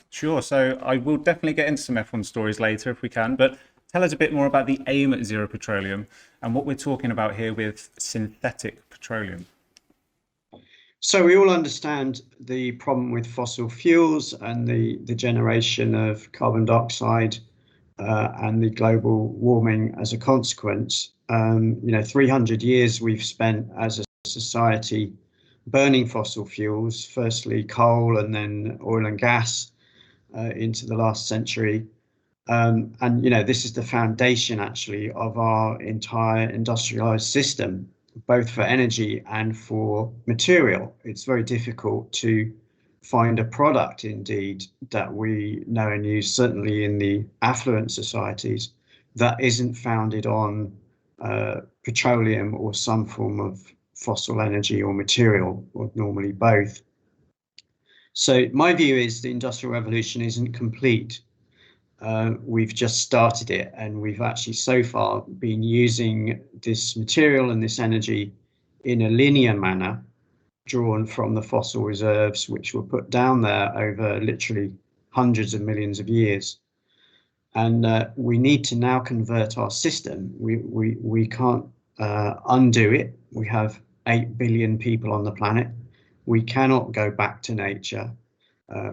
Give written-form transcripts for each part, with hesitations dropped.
Sure. So I will definitely get into some F1 stories later if we can, but tell us a bit more about the aim at Zero Petroleum and what we're talking about here with synthetic petroleum. So we all understand the problem with fossil fuels and the generation of carbon dioxide and the global warming as a consequence. 300 years we've spent as a society burning fossil fuels, firstly coal and then oil and gas into the last century. This is the foundation actually of our entire industrialized system, both for energy and for material. It's very difficult to find a product indeed that we know and use, certainly in the affluent societies, that isn't founded on petroleum or some form of fossil energy or material, or normally both. So my view is the Industrial Revolution isn't complete. We've just started it, and we've actually so far been using this material and this energy in a linear manner, drawn from the fossil reserves which were put down there over literally hundreds of millions of years. And we need to now convert our system. We can't undo it. We have 8 billion people on the planet. We cannot go back to nature.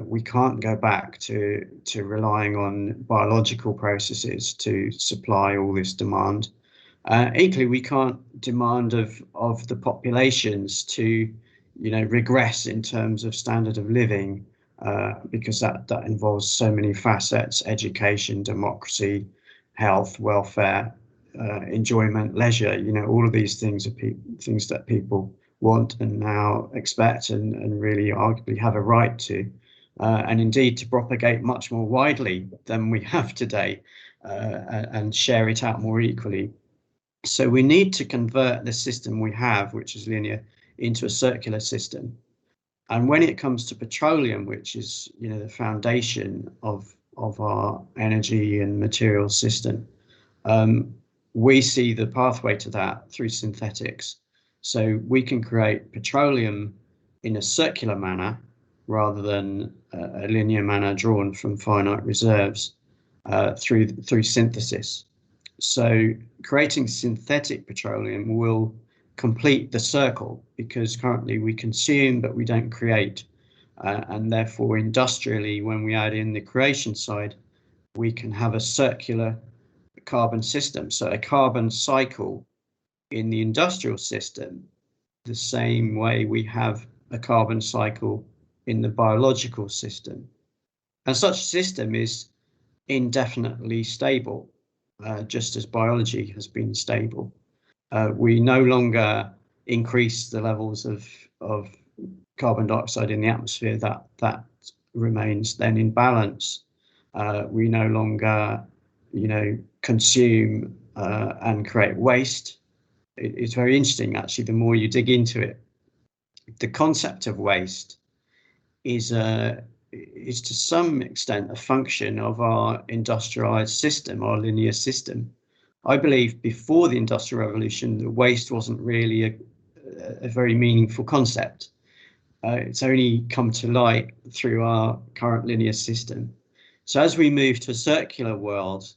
We can't go back to relying on biological processes to supply all this demand. Equally, we can't demand of the populations to, regress in terms of standard of living, because that involves so many facets: education, democracy, health, welfare, enjoyment, leisure. All of these things are things that people want and now expect and really arguably have a right to. And indeed to propagate much more widely than we have today, and share it out more equally. So we need to convert the system we have, which is linear, into a circular system. And when it comes to petroleum, which is the foundation of our energy and material system, we see the pathway to that through synthetics. So we can create petroleum in a circular manner rather than a linear manner drawn from finite reserves, through synthesis. So creating synthetic petroleum will complete the circle, because currently we consume but we don't create, and therefore industrially, when we add in the creation side, we can have a circular carbon system. So a carbon cycle in the industrial system, the same way we have a carbon cycle in the biological system. And such a system is indefinitely stable, just as biology has been stable. We no longer increase the levels of carbon dioxide in the atmosphere. That remains then in balance. We no longer, consume and create waste. It's very interesting, actually, the more you dig into it. The concept of waste is to some extent a function of our industrialized system, our linear system. I believe before the Industrial Revolution, the waste wasn't really a very meaningful concept. It's only come to light through our current linear system. So as we move to a circular world,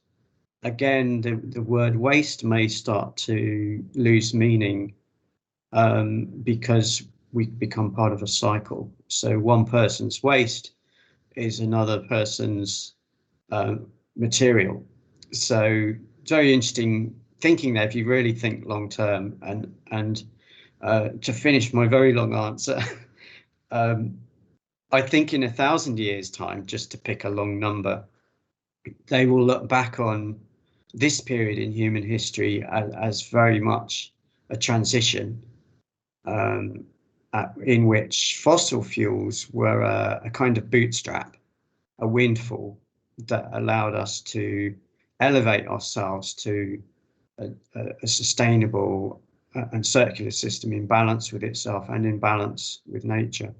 again, the word waste may start to lose meaning, because we become part of a cycle. So one person's waste is another person's material. So very interesting thinking there if you really think long term. And to finish my very long answer, I think in 1,000 years' time, just to pick a long number, they will look back on this period in human history as very much a transition, in which fossil fuels were a kind of bootstrap, a windfall that allowed us to elevate ourselves to a sustainable and circular system in balance with itself and in balance with nature.